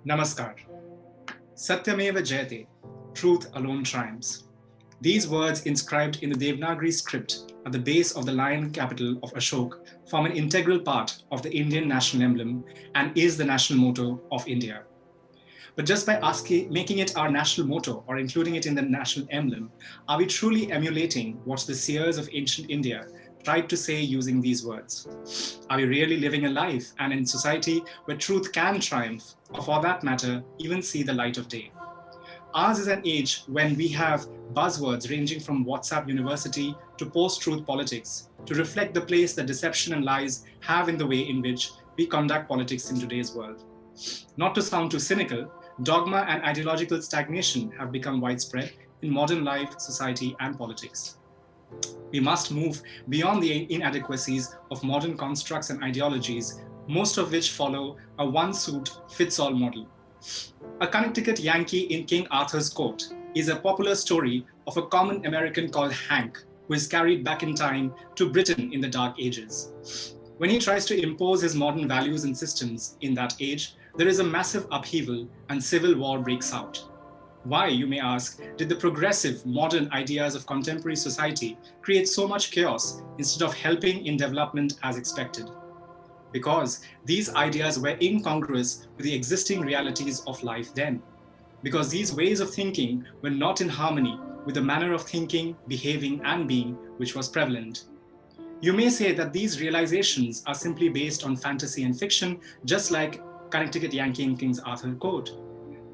Namaskar. Satyameva Jayate, truth alone triumphs. These words inscribed in the Devanagari script at the base of the lion capital of Ashok form an integral part of the Indian national emblem and is the national motto of India. But just by making it our national motto or including it in the national emblem, are we truly emulating what the seers of ancient India tried to say using these words? Are we really living a life and in society where truth can triumph, or for that matter, even see the light of day? Ours is an age when we have buzzwords ranging from WhatsApp university to post-truth politics to reflect the place that deception and lies have in the way in which we conduct politics in today's world. Not to sound too cynical, dogma and ideological stagnation have become widespread in modern life, society, and politics. We must move beyond the inadequacies of modern constructs and ideologies, most of which follow a one-suit-fits-all model. A Connecticut Yankee in King Arthur's court is a popular story of a common American called Hank, who is carried back in time to Britain in the Dark Ages. When he tries to impose his modern values and systems in that age, there is a massive upheaval and civil war breaks out. Why, you may ask, did the progressive, modern ideas of contemporary society create so much chaos instead of helping in development as expected? Because these ideas were incongruous with the existing realities of life then. Because these ways of thinking were not in harmony with the manner of thinking, behaving, and being which was prevalent. You may say that these realizations are simply based on fantasy and fiction, just like Connecticut Yankee in King Arthur's court.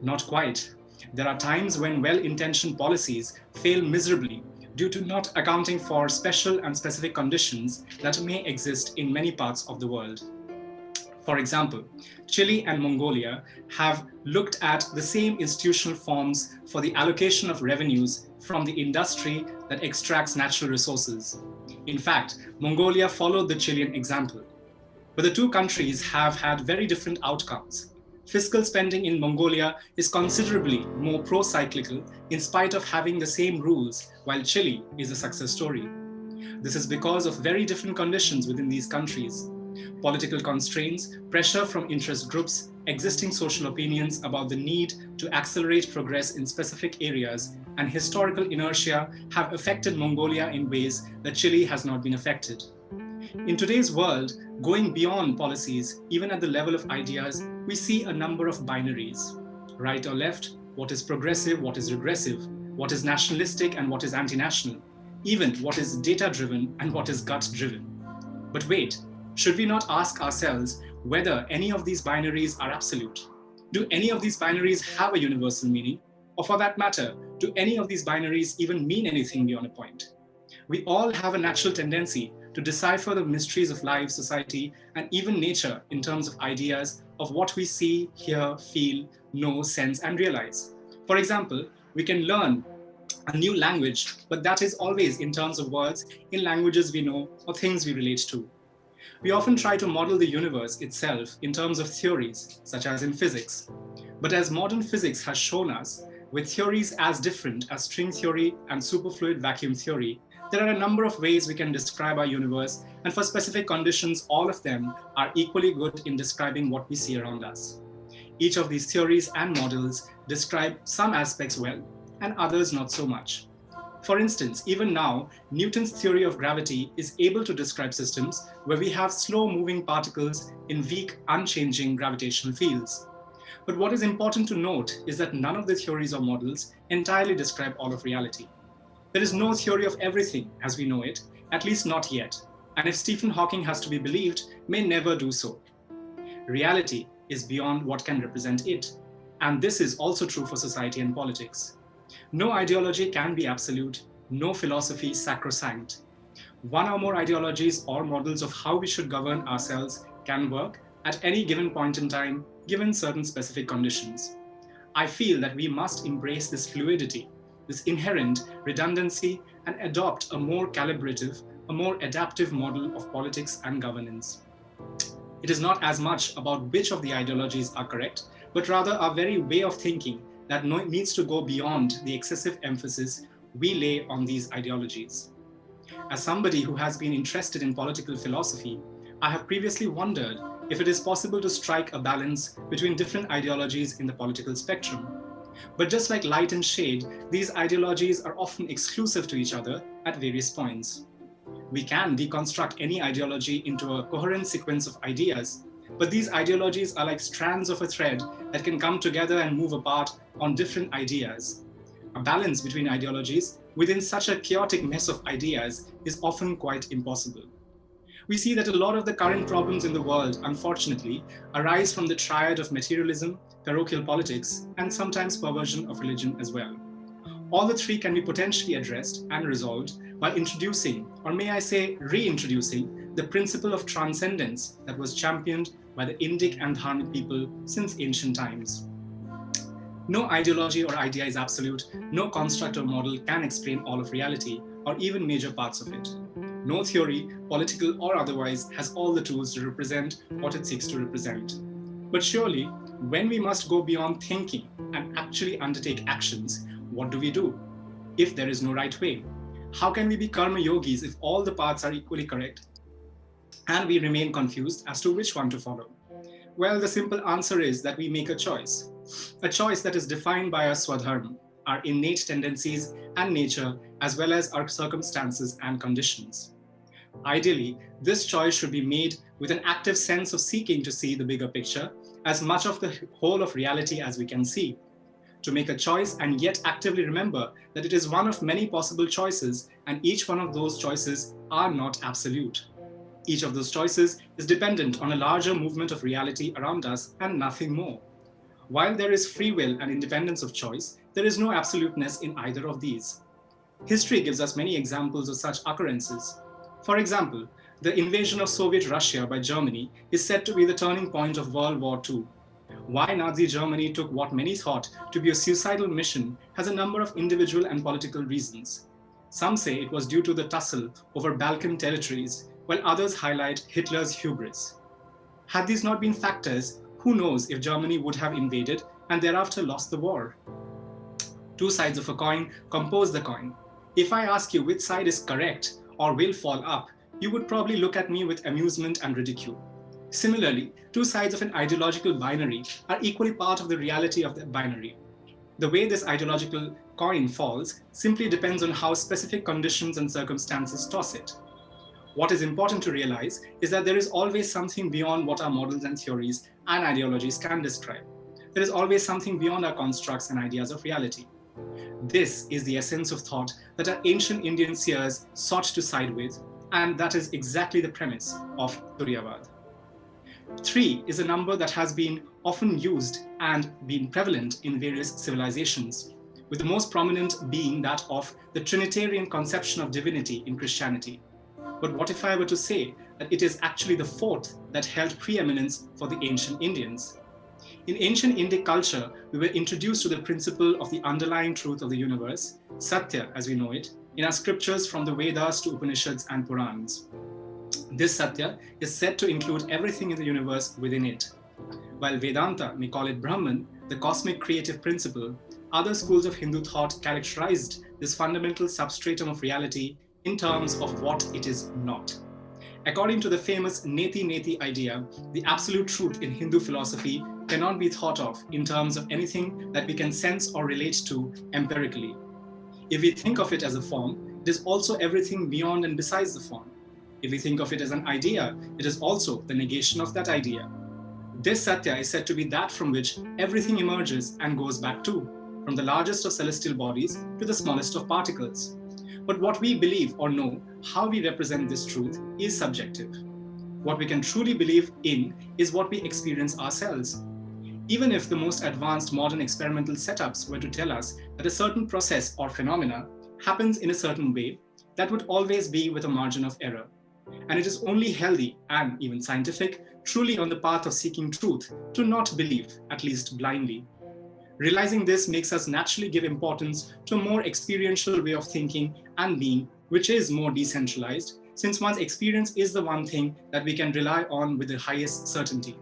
Not quite. There are times when well-intentioned policies fail miserably due to not accounting for special and specific conditions that may exist in many parts of the world. For example, Chile and Mongolia have looked at the same institutional forms for the allocation of revenues from the industry that extracts natural resources. In fact, Mongolia followed the Chilean example. But the two countries have had very different outcomes. Fiscal spending in Mongolia is considerably more pro-cyclical in spite of having the same rules, while Chile is a success story. This is because of very different conditions within these countries. Political constraints, pressure from interest groups, existing social opinions about the need to accelerate progress in specific areas, and historical inertia have affected Mongolia in ways that Chile has not been affected. In today's world, going beyond policies, even at the level of ideas, we see a number of binaries. Right or left, what is progressive, what is regressive, what is nationalistic and what is anti-national, even what is data-driven and what is gut-driven. But wait, should we not ask ourselves whether any of these binaries are absolute? Do any of these binaries have a universal meaning? Or for that matter, do any of these binaries even mean anything beyond a point? We all have a natural tendency to decipher the mysteries of life, society, and even nature in terms of ideas of what we see, hear, feel, know, sense, and realize. For example, we can learn a new language, but that is always in terms of words in languages we know or things we relate to. We often try to model the universe itself in terms of theories, such as in physics. But as modern physics has shown us, with theories as different as string theory and superfluid vacuum theory, there are a number of ways we can describe our universe, and for specific conditions, all of them are equally good in describing what we see around us. Each of these theories and models describe some aspects well, and others not so much. For instance, even now, Newton's theory of gravity is able to describe systems where we have slow-moving particles in weak, unchanging gravitational fields. But what is important to note is that none of the theories or models entirely describe all of reality. There is no theory of everything as we know it, at least not yet, and if Stephen Hawking has to be believed, may never do so. Reality is beyond what can represent it, and this is also true for society and politics. No ideology can be absolute, no philosophy sacrosanct. One or more ideologies or models of how we should govern ourselves can work at any given point in time, given certain specific conditions. I feel that we must embrace this fluidity, this inherent redundancy, and adopt a more calibrative, a more adaptive model of politics and governance. It is not as much about which of the ideologies are correct, but rather our very way of thinking that needs to go beyond the excessive emphasis we lay on these ideologies. As somebody who has been interested in political philosophy, I have previously wondered if it is possible to strike a balance between different ideologies in the political spectrum. But just like light and shade, these ideologies are often exclusive to each other at various points. We can deconstruct any ideology into a coherent sequence of ideas, but these ideologies are like strands of a thread that can come together and move apart on different ideas. A balance between ideologies within such a chaotic mess of ideas is often quite impossible. We see that a lot of the current problems in the world, unfortunately, arise from the triad of materialism, parochial politics, and sometimes perversion of religion as well. All the three can be potentially addressed and resolved by introducing, or may I say reintroducing, the principle of transcendence that was championed by the Indic and Dharmic people since ancient times. No ideology or idea is absolute, no construct or model can explain all of reality, or even major parts of it. No theory, political or otherwise, has all the tools to represent what it seeks to represent. But surely, when we must go beyond thinking and actually undertake actions, what do? If there is no right way? How can we be karma yogis if all the paths are equally correct and we remain confused as to which one to follow? Well, the simple answer is that we make a choice that is defined by our Swadharma, our innate tendencies and nature, as well as our circumstances and conditions. Ideally, this choice should be made with an active sense of seeking to see the bigger picture, as much of the whole of reality as we can see. To make a choice and yet actively remember that it is one of many possible choices, and each one of those choices are not absolute. Each of those choices is dependent on a larger movement of reality around us and nothing more. While there is free will and independence of choice, there is no absoluteness in either of these. History gives us many examples of such occurrences. For example, the invasion of Soviet Russia by Germany is said to be the turning point of World War II. Why Nazi Germany took what many thought to be a suicidal mission has a number of individual and political reasons. Some say it was due to the tussle over Balkan territories, while others highlight Hitler's hubris. Had these not been factors, who knows if Germany would have invaded and thereafter lost the war? Two sides of a coin compose the coin. If I ask you which side is correct or will fall up, you would probably look at me with amusement and ridicule. Similarly, two sides of an ideological binary are equally part of the reality of the binary. The way this ideological coin falls simply depends on how specific conditions and circumstances toss it. What is important to realize is that there is always something beyond what our models and theories and ideologies can describe. There is always something beyond our constructs and ideas of reality. This is the essence of thought that our ancient Indian seers sought to side with, and that is exactly the premise of Turiyavaad. 3 is a number that has been often used and been prevalent in various civilizations, with the most prominent being that of the Trinitarian conception of divinity in Christianity. But what if I were to say that it is actually the 4th that held preeminence for the ancient Indians? In ancient Indic culture, we were introduced to the principle of the underlying truth of the universe, Satya as we know it, in our scriptures from the Vedas to Upanishads and Purans. This Satya is said to include everything in the universe within it. While Vedanta may call it Brahman, the cosmic creative principle, other schools of Hindu thought characterized this fundamental substratum of reality in terms of what it is not. According to the famous Neti Neti idea, the absolute truth in Hindu philosophy cannot be thought of in terms of anything that we can sense or relate to empirically. If we think of it as a form, it is also everything beyond and besides the form. If we think of it as an idea, it is also the negation of that idea. This Satya is said to be that from which everything emerges and goes back to, from the largest of celestial bodies to the smallest of particles. But what we believe or know, how we represent this truth, is subjective. What we can truly believe in is what we experience ourselves. Even if the most advanced modern experimental setups were to tell us that a certain process or phenomena happens in a certain way, that would always be with a margin of error. And it is only healthy and even scientific, truly on the path of seeking truth, to not believe, at least blindly. Realizing this makes us naturally give importance to a more experiential way of thinking and being, which is more decentralized, since one's experience is the one thing that we can rely on with the highest certainty.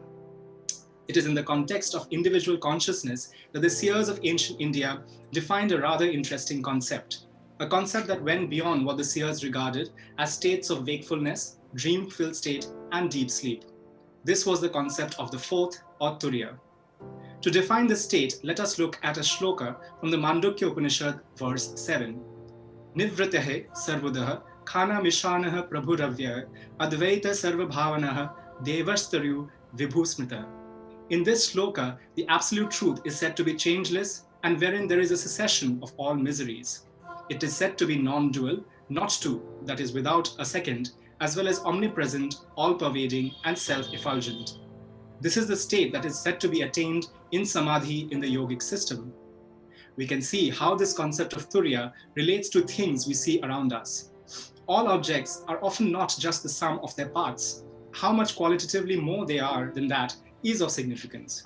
It is in the context of individual consciousness that the seers of ancient India defined a rather interesting concept, a concept that went beyond what the seers regarded as states of wakefulness, dream-filled state, and deep sleep. This was the concept of the fourth or Turiya. To define the state, let us look at a shloka from the Mandukya Upanishad, verse 7. Nivratehe sarvudah khana mishanah prabhuravya advaita sarvabhavanaha devastaryu vibhusmita. In this shloka, the absolute truth is said to be changeless and wherein there is a cessation of all miseries. It is said to be non-dual, not two, that is without a second, as well as omnipresent, all-pervading, and self-effulgent. This is the state that is said to be attained in samadhi in the yogic system. We can see how this concept of Turiya relates to things we see around us. All objects are often not just the sum of their parts. How much qualitatively more they are than that is of significance.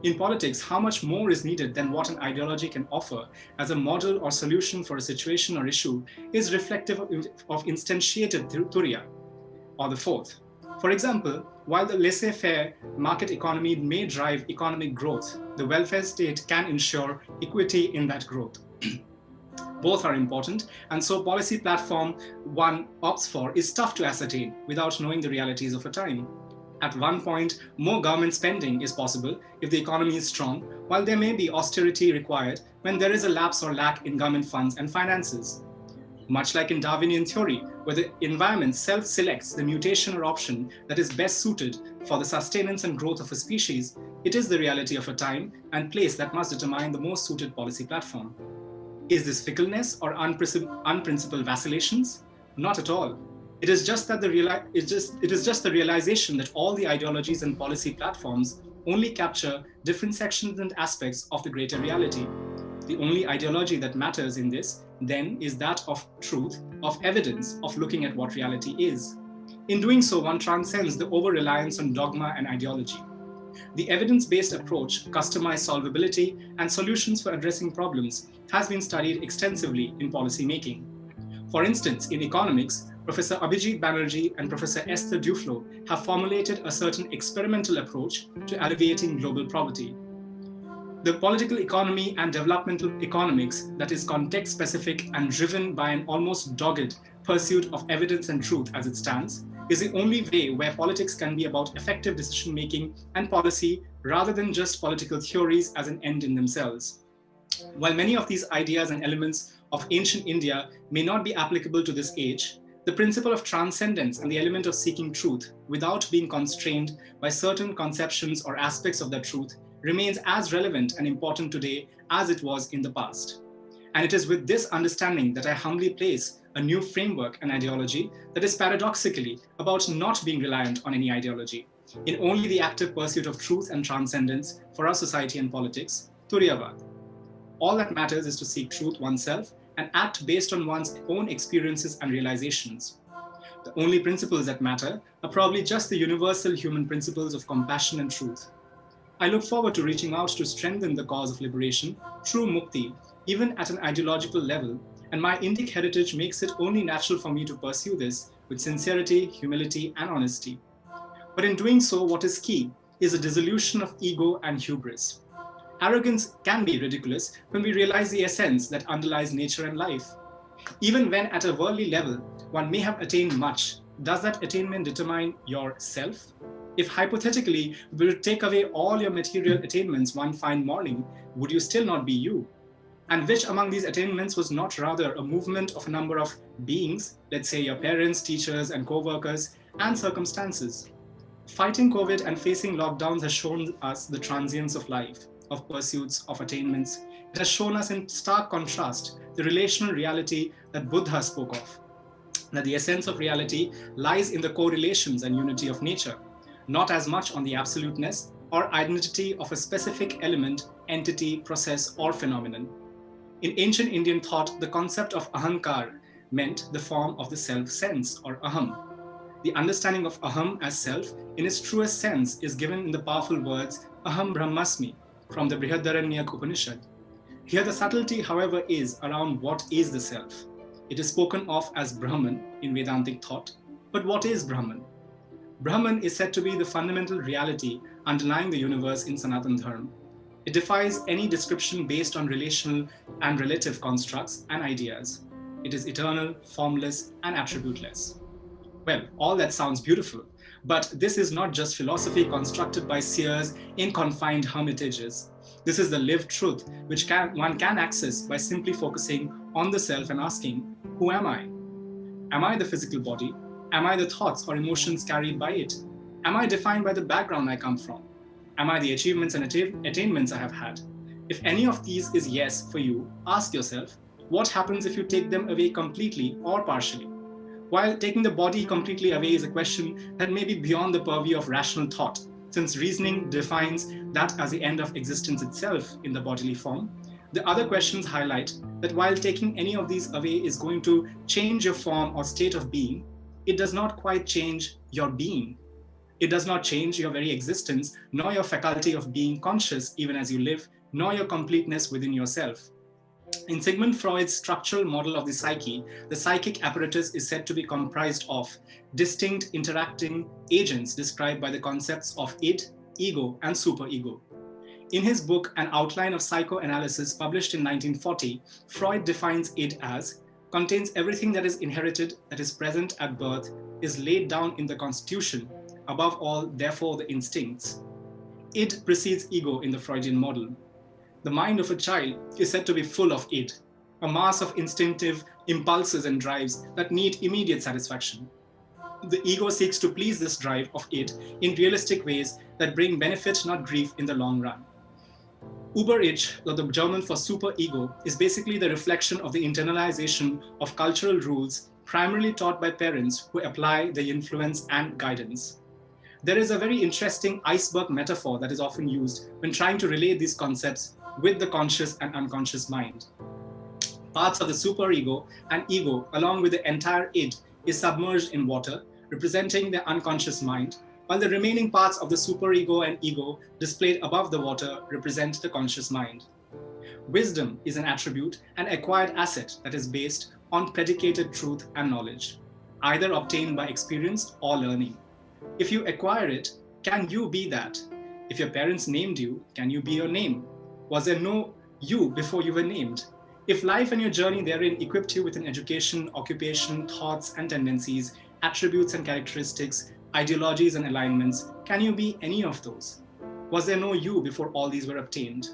In politics, how much more is needed than what an ideology can offer as a model or solution for a situation or issue is reflective of instantiated Turiya, or the fourth. For example, while the laissez-faire market economy may drive economic growth, the welfare state can ensure equity in that growth. Both are important, and so policy platform one opts for is tough to ascertain without knowing the realities of a time. At one point, more government spending is possible if the economy is strong, while there may be austerity required when there is a lapse or lack in government funds and finances. Much like in Darwinian theory, where the environment self-selects the mutation or option that is best suited for the sustenance and growth of a species, it is the reality of a time and place that must determine the most suited policy platform. Is this fickleness or unprincipled vacillations? Not at all. It is just the realization that all the ideologies and policy platforms only capture different sections and aspects of the greater reality. The only ideology that matters in this, then, is that of truth, of evidence, of looking at what reality is. In doing so, one transcends the over-reliance on dogma and ideology. The evidence-based approach, customized solvability, and solutions for addressing problems has been studied extensively in policy making. For instance, in economics, Professor Abhijit Banerjee and Professor Esther Duflo have formulated a certain experimental approach to alleviating global poverty. The political economy and developmental economics that is context-specific and driven by an almost dogged pursuit of evidence and truth as it stands is the only way where politics can be about effective decision-making and policy rather than just political theories as an end in themselves. While many of these ideas and elements of ancient India may not be applicable to this age, the principle of transcendence and the element of seeking truth without being constrained by certain conceptions or aspects of that truth remains as relevant and important today as it was in the past. And it is with this understanding that I humbly place a new framework and ideology that is paradoxically about not being reliant on any ideology, in only the active pursuit of truth and transcendence for our society and politics, Turiyavaad. All that matters is to seek truth oneself and act based on one's own experiences and realizations. The only principles that matter are probably just the universal human principles of compassion and truth. I look forward to reaching out to strengthen the cause of liberation, true mukti, even at an ideological level, and my Indic heritage makes it only natural for me to pursue this with sincerity, humility, and honesty. But in doing so, what is key is a dissolution of ego and hubris. Arrogance can be ridiculous when we realize the essence that underlies nature and life. Even when at a worldly level, one may have attained much, does that attainment determine your self? If hypothetically we would take away all your material attainments one fine morning, would you still not be you? And which among these attainments was not rather a movement of a number of beings, let's say your parents, teachers, and co-workers, and circumstances? Fighting COVID and facing lockdowns has shown us the transience of life, of pursuits, of attainments. It has shown us in stark contrast the relational reality that Buddha spoke of, that the essence of reality lies in the correlations and unity of nature, not as much on the absoluteness or identity of a specific element, entity, process, or phenomenon. In ancient Indian thought, the concept of ahankar meant the form of the self-sense, or aham. The understanding of aham as self in its truest sense is given in the powerful words aham brahmasmi from the Brihadaranyaka Upanishad. Here the subtlety, however, is around what is the self. It is spoken of as Brahman in Vedantic thought, but what is Brahman? Brahman is said to be the fundamental reality underlying the universe in Sanatana Dharma. It defies any description based on relational and relative constructs and ideas. It is eternal, formless, and attributeless. Well, all that sounds beautiful, But this is not just philosophy constructed by seers in confined hermitages. This is the lived truth, which one can access by simply focusing on the self and asking, who am I? Am I the physical body? Am I the thoughts or emotions carried by it? Am I defined by the background I come from? Am I the achievements and attainments I have had? If any of these is yes for you, ask yourself, what happens if you take them away completely or partially? While taking the body completely away is a question that may be beyond the purview of rational thought, since reasoning defines that as the end of existence itself in the bodily form, the other questions highlight that while taking any of these away is going to change your form or state of being, it does not quite change your being. It does not change your very existence, nor your faculty of being conscious even as you live, nor your completeness within yourself. In Sigmund Freud's structural model of the psyche, the psychic apparatus is said to be comprised of distinct interacting agents described by the concepts of id, ego, and superego. In his book, An Outline of Psychoanalysis, published in 1940, Freud defines id as contains everything that is inherited, that is present at birth, is laid down in the constitution, above all, therefore, the instincts. Id precedes ego in the Freudian model. The mind of a child is said to be full of id, a mass of instinctive impulses and drives that need immediate satisfaction. The ego seeks to please this drive of id in realistic ways that bring benefit, not grief, in the long run. Über-Ich, or the German for super-ego, is basically the reflection of the internalization of cultural rules primarily taught by parents who apply the influence and guidance. There is a very interesting iceberg metaphor that is often used when trying to relate these concepts with the conscious and unconscious mind. Parts of the superego and ego, along with the entire id, is submerged in water, representing the unconscious mind, while the remaining parts of the superego and ego displayed above the water represent the conscious mind. Wisdom is an attribute, an acquired asset that is based on predicated truth and knowledge, either obtained by experience or learning. If you acquire it, can you be that? If your parents named you, can you be your name? Was there no you before you were named? If life and your journey therein equipped you with an education, occupation, thoughts and tendencies, attributes and characteristics, ideologies and alignments, can you be any of those? Was there no you before all these were obtained?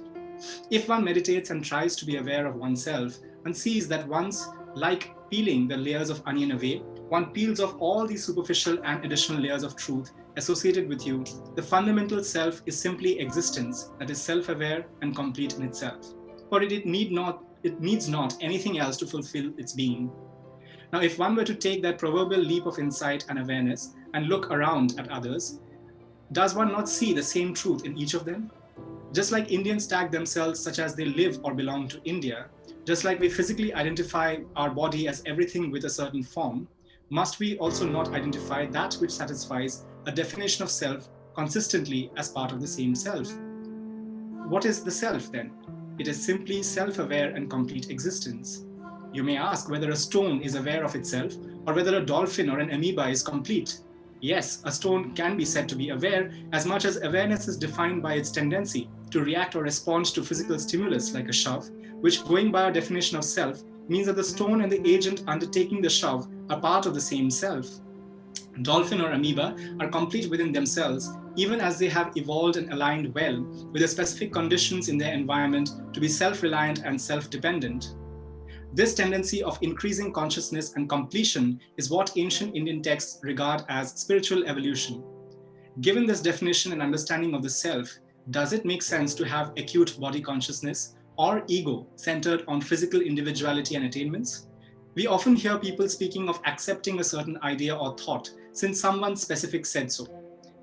If one meditates and tries to be aware of oneself, one sees that once, like peeling the layers of onion away, one peels off all these superficial and additional layers of truth associated with you. The fundamental self is simply existence that is self-aware and complete in itself. For it needs not anything else to fulfill its being. Now, if one were to take that proverbial leap of insight and awareness and look around at others, does one not see the same truth in each of them? Just like Indians tag themselves such as they live or belong to India, just like we physically identify our body as everything with a certain form, must we also not identify that which satisfies a definition of self consistently as part of the same self? What is the self then? It is simply self-aware and complete existence. You may ask whether a stone is aware of itself or whether a dolphin or an amoeba is complete. Yes, a stone can be said to be aware as much as awareness is defined by its tendency to react or respond to physical stimulus like a shove, which, going by our definition of self, means that the stone and the agent undertaking the shove are part of the same self. Dolphin or amoeba are complete within themselves, even as they have evolved and aligned well with the specific conditions in their environment to be self-reliant and self-dependent. This tendency of increasing consciousness and completion is what ancient Indian texts regard as spiritual evolution. Given this definition and understanding of the self, does it make sense to have acute body consciousness or ego centered on physical individuality and attainments? We often hear people speaking of accepting a certain idea or thought since someone specific said so.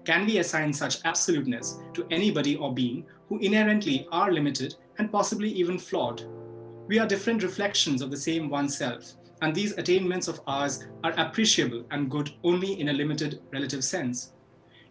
Can we assign such absoluteness to anybody or being who inherently are limited and possibly even flawed? We are different reflections of the same oneself, and these attainments of ours are appreciable and good only in a limited relative sense.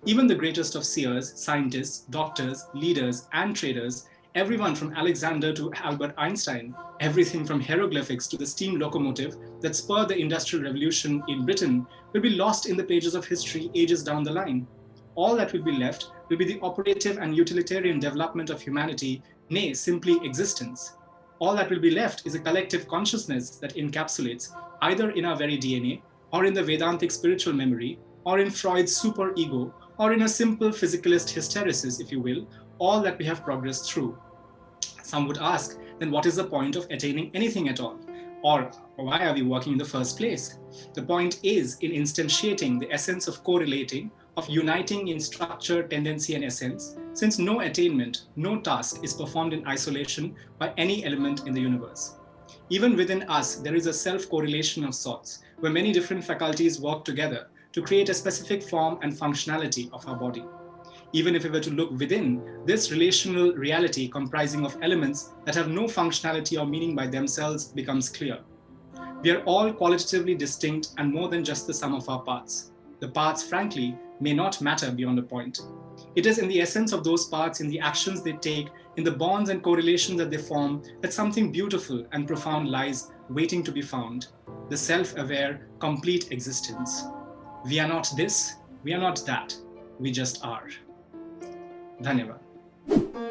Even the greatest of seers, scientists, doctors, leaders, and traders, everyone from Alexander to Albert Einstein, everything from hieroglyphics to the steam locomotive that spurred the Industrial Revolution in Britain, will be lost in the pages of history ages down the line. All that will be left will be the operative and utilitarian development of humanity, nay, simply existence. All that will be left is a collective consciousness that encapsulates, either in our very DNA or in the Vedantic spiritual memory, or in Freud's superego, or in a simple physicalist hysteresis, if you will, all that we have progressed through. Some would ask, then what is the point of attaining anything at all? Or why are we working in the first place? The point is in instantiating the essence of correlating, of uniting in structure, tendency, and essence, since no attainment, no task is performed in isolation by any element in the universe. Even within us, there is a self-correlation of sorts, where many different faculties work together to create a specific form and functionality of our body. Even if we were to look within, this relational reality comprising of elements that have no functionality or meaning by themselves becomes clear. We are all qualitatively distinct and more than just the sum of our parts. The parts, frankly, may not matter beyond a point. It is in the essence of those parts, in the actions they take, in the bonds and correlations that they form, that something beautiful and profound lies waiting to be found. The self-aware, complete existence. We are not this, we are not that, we just are. धन्यवाद.